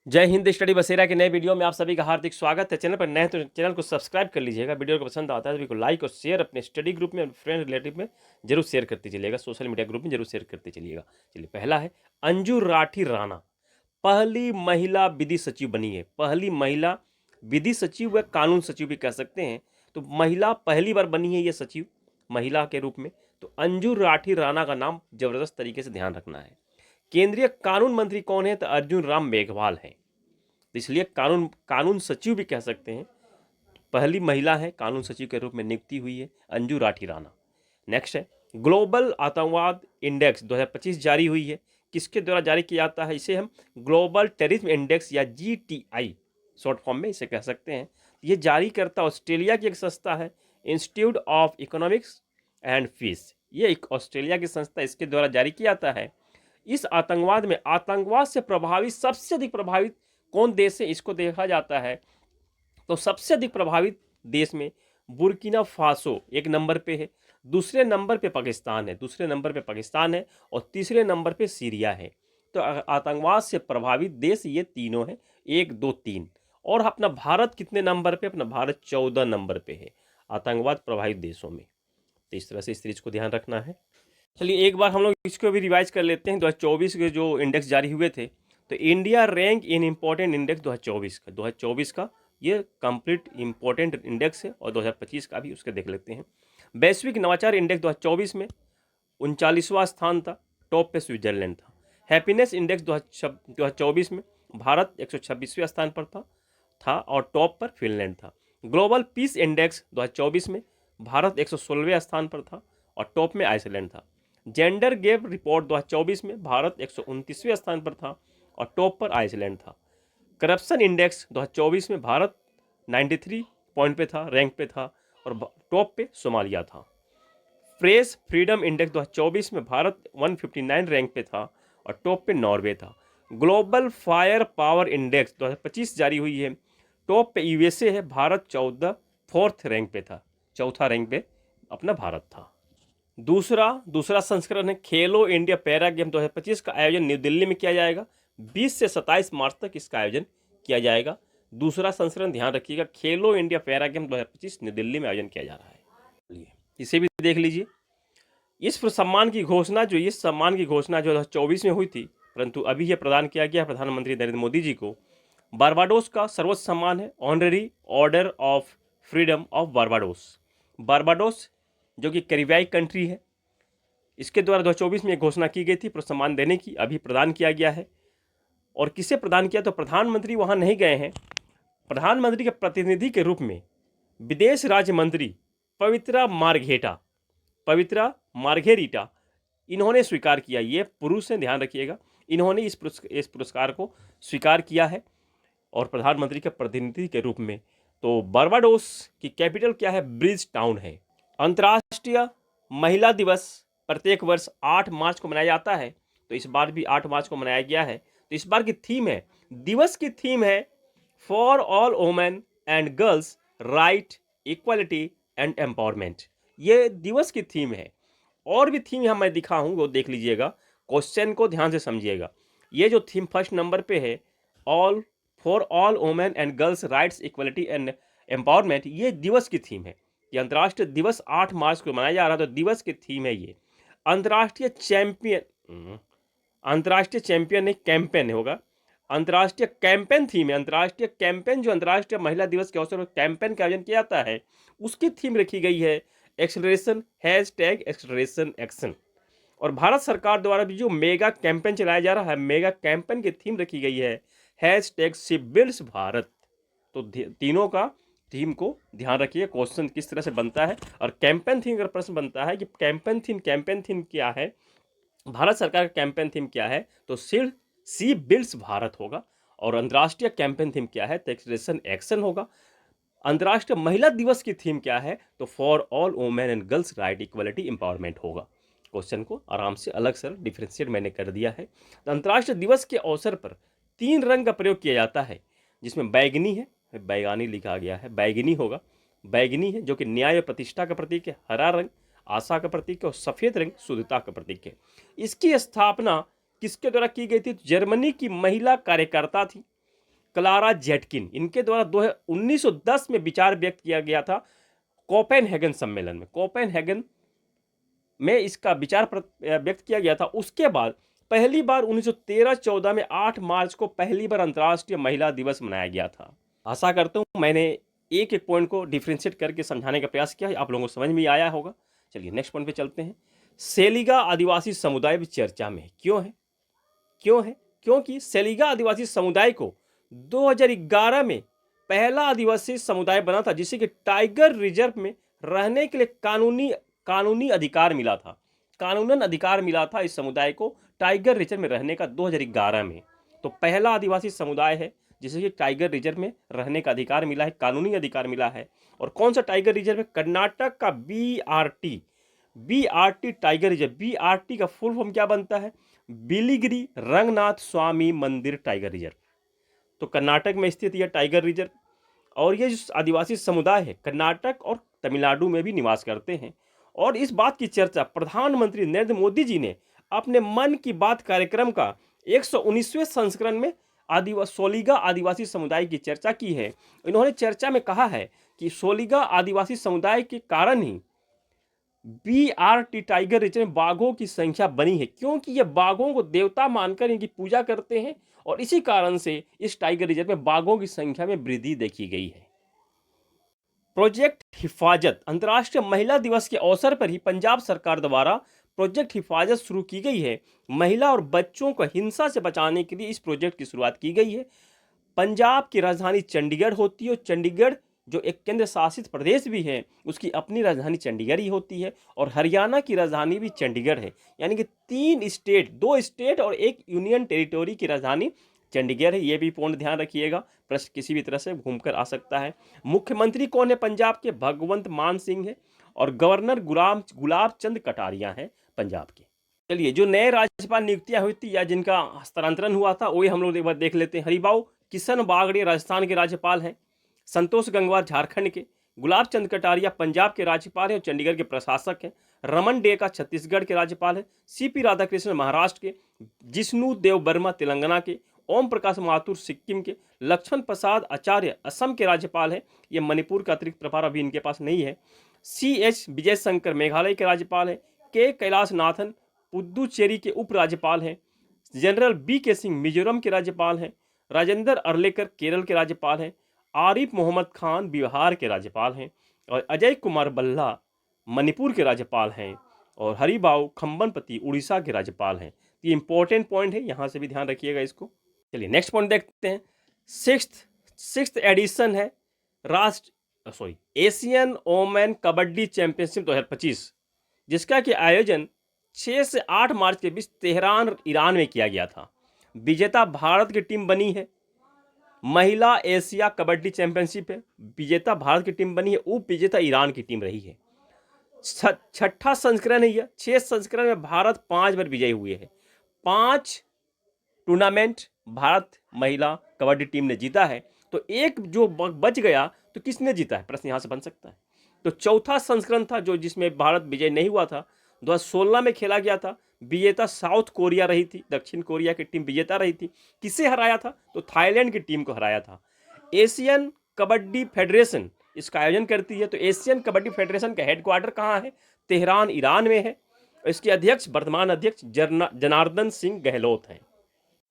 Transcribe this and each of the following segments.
जय हिंद स्टडी बसेरा के नए वीडियो में आप सभी का हार्दिक स्वागत है। चैनल पर नए तो चैनल को सब्सक्राइब कर लीजिएगा। वीडियो को पसंद आता है तो वीडियो को लाइक और शेयर अपने स्टडी ग्रुप में, फ्रेंड रिलेटिव में जरूर शेयर करते चलिएगा। सोशल मीडिया ग्रुप में जरूर शेयर करते चलिएगा। चलिए, पहला है अंजू राठी राणा पहली महिला विधि सचिव बनी है। पहली महिला विधि सचिव व कानून सचिव भी कह सकते हैं। तो महिला पहली बार बनी है ये सचिव महिला के रूप में। तो अंजू राठी राणा का नाम जबरदस्त तरीके से ध्यान रखना है। केंद्रीय कानून मंत्री कौन है? तो अर्जुन राम मेघवाल हैं। इसलिए कानून सचिव भी कह सकते हैं। पहली महिला है कानून सचिव के रूप में नियुक्ति हुई है अंजू राठी राणा। नेक्स्ट है ग्लोबल आतंकवाद इंडेक्स 2025 जारी हुई है। किसके द्वारा जारी किया जाता है? इसे हम ग्लोबल टेररिज्म इंडेक्स या GTI शॉर्ट फॉर्म में इसे कह सकते हैं। ये जारी करता ऑस्ट्रेलिया की एक संस्था है, institute of economics and peace. ये एक ऑस्ट्रेलिया की संस्था, इसके द्वारा जारी किया जाता है। इस आतंकवाद में आतंकवाद से प्रभावित सबसे अधिक प्रभावित कौन देश है इसको देखा जाता है। तो सबसे अधिक प्रभावित देश में बुर्किना फासो एक नंबर पे है, दूसरे नंबर पे पाकिस्तान है और तीसरे नंबर पे सीरिया है। तो आतंकवाद से प्रभावित देश ये तीनों हैं, 1 2 3। और अपना भारत कितने नंबर पे? अपना भारत 14 नंबर पे है आतंकवाद प्रभावित देशों में। तो इस तरह से इस चीज को ध्यान रखना है। चलिए, एक बार हम लोग इसको भी रिवाइज कर लेते हैं। 2024 के जो इंडेक्स जारी हुए थे, तो India rank in important index 2024 का ये कंप्लीट इम्पोर्टेंट इंडेक्स है। और 2025 का भी उसके देख लेते हैं। वैश्विक नवाचार इंडेक्स 2024 में 39वां स्थान था, टॉप पे स्विट्जरलैंड था। हैप्पीनेस इंडेक्स 2024 में भारत 126वें स्थान पर था और टॉप पर फिनलैंड था। ग्लोबल पीस इंडेक्स 2024 में भारत 116वें स्थान पर था और टॉप में आइसलैंड था। जेंडर गैप रिपोर्ट 2024 में भारत 129वें स्थान पर था और टॉप पर आइसलैंड था। करप्शन इंडेक्स 2024 में भारत 93 पॉइंट पे था, रैंक पे था और टॉप पे सोमालिया था। प्रेस फ्रीडम इंडेक्स 2024 में भारत 159 रैंक पे था और टॉप पे नॉर्वे था। ग्लोबल फायर पावर इंडेक्स 2025 जारी हुई है। टॉप पे USA है, भारत 4th रैंक पे था, चौथा रैंक पे अपना भारत था। दूसरा संस्करण है खेलो इंडिया पैरा गेम 2025 का आयोजन न्यू दिल्ली में किया जाएगा। 20 से 27 मार्च तक इसका आयोजन किया जाएगा। दूसरा संस्करण ध्यान रखिएगा, खेलो India para game 2025 new Delhi में आयोजन किया जा रहा है। इसे भी देख लीजिए। इस सम्मान की घोषणा जो 2024 में हुई थी, परंतु अभी यह प्रदान किया गया प्रधानमंत्री नरेंद्र मोदी जी को। बारबाडोस का सर्वोच्च सम्मान है honorary order of freedom of Barbados, जो कि कैरिबियाई कंट्री है। इसके द्वारा 2024 में घोषणा की गई थी सम्मान देने की, अभी प्रदान किया गया है। और किसे प्रदान किया? तो प्रधानमंत्री वहां नहीं गए हैं। प्रधानमंत्री के प्रतिनिधि के रूप में विदेश राज्य मंत्री पवित्रा मार्घेरिटा इन्होंने स्वीकार किया। ये पुरुष हैं, ध्यान रखिएगा। इन्होंने इस पुरस्कार को स्वीकार किया है और प्रधानमंत्री के प्रतिनिधि के रूप में। तो बारबाडोस की कैपिटल क्या है? ब्रिज टाउन है। अंतर्राष्ट्रीय महिला दिवस प्रत्येक वर्ष 8 मार्च को मनाया जाता है। तो इस बार भी 8 मार्च को मनाया गया है। तो इस बार की थीम है, दिवस की थीम है for all women and girls right, equality and empowerment. ये दिवस की थीम है। और भी थीम यहाँ मैं दिखा हूँ, वो देख लीजिएगा, क्वेश्चन को ध्यान से समझिएगा। ये जो थीम फर्स्ट नंबर पे है, for all women and girls rights, equality and empowerment, ये दिवस की थीम है। ये अंतर्राष्ट्रीय दिवस 8 मार्च को मनाया जा रहा है। तो दिवस की थीम है ये। अंतर्राष्ट्रीय चैंपियन नहीं, कैंपेन होगा। अंतर्राष्ट्रीय कैंपेन थीम है। अंतर्राष्ट्रीय कैंपेन जो अंतर्राष्ट्रीय महिला दिवस के अवसर पर कैंपेन का आयोजन किया जाता है, उसकी थीम रखी गई है एक्सेलरेशन, #एक्सेलरेशन एक्शन। और भारत सरकार द्वारा भी जो मेगा कैंपेन चलाया जा रहा है, मेगा कैंपेन की थीम रखी गई है #शिपबिल्ड्स भारत। तो तीनों का थीम को ध्यान रखिए, क्वेश्चन किस तरह से बनता है। और कैंपेन थीम अगर प्रश्न बनता है कि कैंपेन थीम क्या है, भारत सरकार का कैंपेन थीम क्या है, तो सी बिल्ड्स भारत होगा। और अंतर्राष्ट्रीय कैंपेन थीम क्या है, तो एक्सेलरेशन एक्शन होगा। अंतर्राष्ट्रीय महिला दिवस की थीम क्या है, तो for all women and girls right, equality, empowerment होगा। क्वेश्चन को आराम से अलग से डिफ्रेंशिएट मैंने कर दिया है। तो अंतर्राष्ट्रीय दिवस के अवसर पर 3 रंग का प्रयोग किया जाता है, जिसमें बैगनी है, बैगानी लिखा गया है, बैगनी होगा। बैगनी है जो कि न्याय और प्रतिष्ठा का प्रतीक है। हरा रंग आशा का प्रतीक है और सफेद रंग शुद्धता का प्रतीक है। इसकी स्थापना किसके द्वारा की गई थी? जर्मनी की महिला कार्यकर्ता थी क्लारा जेटकिन, इनके द्वारा 1910 में विचार व्यक्त किया गया था कोपेनहेगन सम्मेलन में। कोपेनहेगन में इसका विचार व्यक्त किया गया था। उसके बाद पहली बार 1913-14 में 8 मार्च को पहली बार अंतर्राष्ट्रीय महिला दिवस मनाया गया था। आशा करता हूँ मैंने एक एक पॉइंट को डिफ्रेंशिएट करके समझाने का प्रयास किया है, आप लोगों को समझ में आया होगा। चलिए नेक्स्ट पॉइंट पे चलते हैं। सेलिगा आदिवासी समुदाय भी चर्चा में है। क्यों है? क्योंकि सेलिगा आदिवासी समुदाय को 2011 में पहला आदिवासी समुदाय बना था जिसे कि टाइगर रिजर्व में रहने के लिए कानूनी अधिकार मिला था। कानूनन अधिकार मिला था इस समुदाय को टाइगर रिजर्व में रहने का 2011 में। तो पहला आदिवासी समुदाय है जिसे कि टाइगर रिजर्व में रहने का अधिकार मिला है, कानूनी अधिकार मिला है। और कौन सा टाइगर रिजर्व है? कर्नाटक का बीआरटी टाइगर रिजर्व। बीआरटी का फुल फॉर्म क्या बनता है? बिलीगिरी रंगनाथ स्वामी मंदिर टाइगर रिजर्व। तो कर्नाटक में स्थित यह टाइगर रिजर्व, और ये जो आदिवासी समुदाय है कर्नाटक और तमिलनाडु में भी निवास करते हैं। और इस बात की चर्चा प्रधानमंत्री नरेंद्र मोदी जी ने अपने मन की बात कार्यक्रम का 119वें संस्करण में सोलिगा आदिवासी समुदाय की चर्चा की है। इन्होंने चर्चा में कहा है कि सोलिगा आदिवासी समुदाय के कारण ही बीआरटी टाइगर रिजर्व में बाघों की संख्या बनी है, क्योंकि ये बाघों को देवता मानकर इनकी पूजा करते हैं और इसी कारण से इस टाइगर रिजर्व में बाघों की संख्या में वृद्धि देखी गई है। प्रोजेक्ट हिफाजत। अंतर्राष्ट्रीय महिला दिवस के अवसर पर ही पंजाब सरकार द्वारा प्रोजेक्ट हिफाजत शुरू की गई है। महिला और बच्चों को हिंसा से बचाने के लिए इस प्रोजेक्ट की शुरुआत की गई है। पंजाब की राजधानी चंडीगढ़ होती है और चंडीगढ़ जो एक केंद्र शासित प्रदेश भी है उसकी अपनी राजधानी चंडीगढ़ ही होती है। और हरियाणा की राजधानी भी चंडीगढ़ है, यानी कि 2 स्टेट और एक यूनियन टेरिटोरी की राजधानी चंडीगढ़ है। ये भी पूर्ण ध्यान रखिएगा, प्रश्न किसी भी तरह से घूमकर आ सकता है। मुख्यमंत्री कौन है पंजाब के? भगवंत मान सिंह है। और गवर्नर गुलाब चंद कटारिया हैं पंजाब के। चलिए, जो नए राज्यपाल नियुक्तियां हुई थी या जिनका हस्तांतरण हुआ था वही हम लोग एक बार देख लेते हैं। हरिभाऊ किशन बागड़े राजस्थान के राज्यपाल हैं। संतोष गंगवार झारखंड के। गुलाब चंद कटारिया पंजाब के राज्यपाल हैं और चंडीगढ़ के प्रशासक हैं। रमन डेका छत्तीसगढ़ के राज्यपाल हैं। सीपी राधाकृष्णन महाराष्ट्र के। जिष्णु देव वर्मा तेलंगाना के। ओम प्रकाश माथुर सिक्किम के। लक्ष्मण प्रसाद आचार्य असम के राज्यपाल हैं। ये मणिपुर का अतिरिक्त प्रभार अभी इनके पास नहीं है। CH विजय शंकर मेघालय के राज्यपाल हैं। के कैलाशनाथन पुद्दुचेरी के उपराज्यपाल हैं। जनरल BK सिंह मिजोरम के राज्यपाल हैं। राजेंद्र अर्लेकर केरल के राज्यपाल हैं। आरिफ मोहम्मद खान बिहार के राज्यपाल हैं। और अजय कुमार भल्ला मणिपुर के राज्यपाल हैं। और हरिभाऊ खम्बनपति उड़ीसा के राज्यपाल हैं। ये इंपॉर्टेंट पॉइंट है, यहाँ से भी ध्यान रखिएगा इसको। चलिए नेक्स्ट पॉइंट देखते हैं। सिक्स्थ एडिशन है एशियन ओमेन कबड्डी चैंपियनशिप 2025, जिसका कि आयोजन 6 से 8 मार्च के बीच तेहरान ईरान में किया गया था। विजेता भारत की टीम बनी है। महिला एशिया कबड्डी चैंपियनशिप है, विजेता भारत की टीम बनी है, उप विजेता ईरान की टीम रही है। छठा संस्करण है यह। 6 संस्करण में भारत 5 बार विजयी हुए हैं। 5 टूर्नामेंट भारत महिला कबड्डी टीम ने जीता है। तो एक जो बच गया तो किसने जीता है, प्रश्न यहां से बन सकता है। तो चौथा संस्करण था जो जिसमें भारत विजय नहीं हुआ था, 2016 में खेला गया था। विजेता साउथ कोरिया रही थी, दक्षिण कोरिया की टीम विजेता रही थी। किसे हराया था? तो थाईलैंड की टीम को हराया था। एशियन कबड्डी फेडरेशन इसका आयोजन करती है। तो एशियन कबड्डी फेडरेशन का हेडक्वार्टर कहाँ है? तेहरान ईरान में है। इसके अध्यक्ष वर्तमान अध्यक्ष जनार्दन सिंह गहलोत हैं।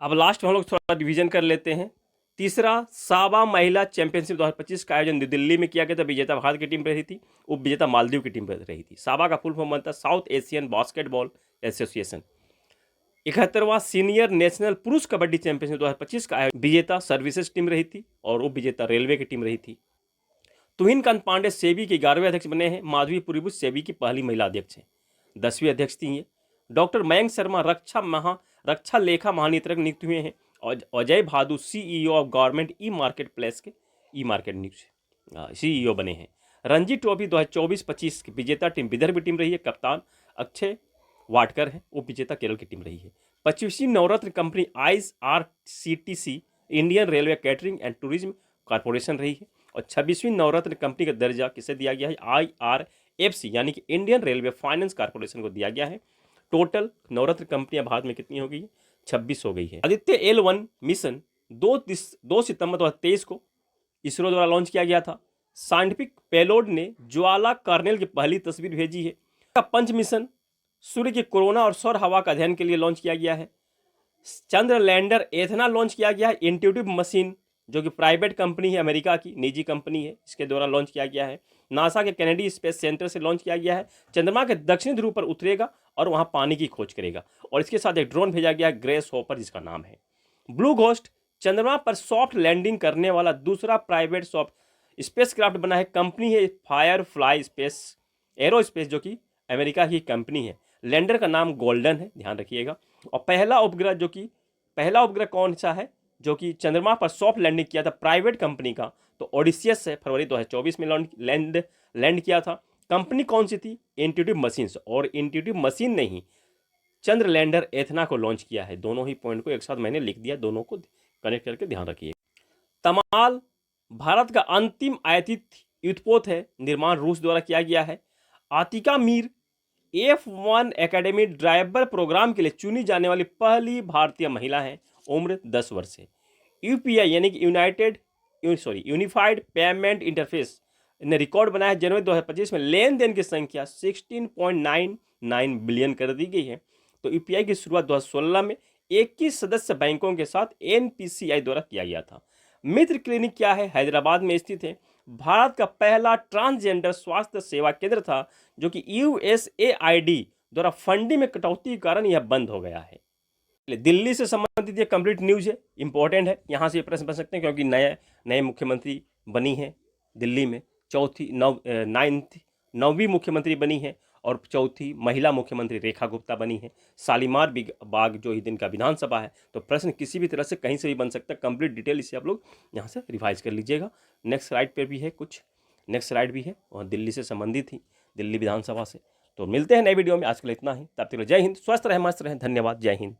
अब लास्ट में हम लोग थोड़ा डिवीजन कर लेते हैं। तीसरा, साबा महिला चैंपियनशिप 2025 का आयोजन दिल्ली में किया गया था। विजेता भारत की टीम रही थी, उप विजेता मालदीव की टीम रही थी। साबा का फुल फॉर्म बनता है साउथ एशियन बास्केटबॉल एसोसिएशन। 71वां सीनियर नेशनल पुरुष कबड्डी चैंपियनशिप 2025 का आयोजन विजेता सर्विसेज टीम रही थी और उप विजेता रेलवे की टीम रही थी। तुहिनकांत पांडे सेबी के 11वें अध्यक्ष बने हैं। माधवी पुरीबुच सेबी की पहली महिला अध्यक्ष हैं, 10वीं अध्यक्ष थी ये। डॉक्टर मयंक शर्मा रक्षा लेखा महानियंत्रक नियुक्त हुए हैं। और अजय भादु CEO of government e market place के मार्केट CEO बने हैं। रणजी ट्रॉफी 2024-25 की विजेता टीम विदर्भ टीम रही है। कप्तान अक्षय वाडकर है, उप विजेता केरल की टीम रही है। 25वीं नवरत्न company IRCTC Indian railway catering and tourism corporation रही है। और 26वीं नवरत्न कंपनी का दर्जा किसे दिया गया है? IRFC यानी कि इंडियन रेलवे फाइनेंस कॉर्पोरेशन को दिया गया है। टोटल नवरत्न कंपनियां भारत में कितनी हो गई है? 26 हो गई है। आदित्य L1 मिशन 2 सितंबर 2023 को इसरो द्वारा लॉन्च किया गया था। साइंटिफिक पेलोड ने ज्वाला कार्नेल की पहली तस्वीर भेजी है। पंच मिशन सूर्य की कोरोना और सौर हवा का अध्ययन के लिए लॉन्च किया गया है। चंद्र लैंडर एथना लॉन्च किया गया है। इंट्यूटिव मशीन जो कि प्राइवेट कंपनी है, अमेरिका की निजी कंपनी है, इसके द्वारा लॉन्च किया गया है। नासा के कैनेडी स्पेस सेंटर से लॉन्च किया गया है। चंद्रमा के दक्षिणी ध्रुव पर उतरेगा और वहां पानी की खोज करेगा। और इसके साथ एक ड्रोन भेजा गया ग्रेस होपर जिसका नाम है ब्लू घोस्ट। चंद्रमा पर सॉफ्ट लैंडिंग करने वाला दूसरा प्राइवेट सॉफ्ट स्पेसक्राफ्ट बना है। कंपनी है फायरफ्लाई स्पेस एरोस्पेस जो कि अमेरिका की कंपनी है। लैंडर का नाम गोल्डन है, ध्यान रखिएगा। और पहला उपग्रह कौन सा है जो कि चंद्रमा पर सॉफ्ट लैंडिंग किया था प्राइवेट कंपनी का, तो ओडिसियस है, फरवरी 2024 में लैंड किया था। कंपनी कौन सी थी? Intuitive machines. और इंट्यूटिव मशीन ने ही चंद्र लैंडर एथना को लॉन्च किया है। दोनों ही पॉइंट को एक साथ मैंने लिख दिया, दोनों को कनेक्ट करके ध्यान रखिए। तमाल भारत का अंतिम आयातित युद्धपोत है, निर्माण रूस द्वारा किया गया है। Atika Mir F1 academy driver program के लिए चुनी जाने वाली पहली भारतीय महिला है। उम्र 10 वर्ष है। यूपीआई यानी कि यूनिफाइड पेमेंट इंटरफेस ने रिकॉर्ड बनाया है। जनवरी 2025 में लेन देन की संख्या 16.99 बिलियन कर दी गई है। तो यूपीआई की शुरुआत 2016 में 21 सदस्य बैंकों के साथ एनपीसीआई द्वारा किया गया था। मित्र क्लिनिक क्या है? हैदराबाद में स्थित है। भारत का पहला ट्रांसजेंडर स्वास्थ्य सेवा केंद्र था जो कि यूएसएआईडी द्वारा फंडिंग में कटौती के कारण यह बंद हो गया है। दिल्ली से संबंधित ये कंप्लीट न्यूज है, इंपॉर्टेंट है। यहाँ से प्रश्न बन सकते हैं क्योंकि नए मुख्यमंत्री बनी है दिल्ली में। नौवीं मुख्यमंत्री बनी है और चौथी महिला मुख्यमंत्री रेखा गुप्ता बनी है। शालीमार बाग जो ही दिन का विधानसभा है। तो प्रश्न किसी भी तरह से कहीं से भी बन सकता है। कंप्लीट डिटेल इसे आप लोग यहाँ से रिवाइज कर लीजिएगा। नेक्स्ट स्लाइड पर भी है कुछ, नेक्स्ट स्लाइड भी है और दिल्ली से संबंधित ही, दिल्ली विधानसभा से। तो मिलते हैं नए वीडियो में। आज के लिए इतना ही। तब तक जय हिंद, स्वस्थ रहें, मस्त रहें। धन्यवाद। जय हिंद।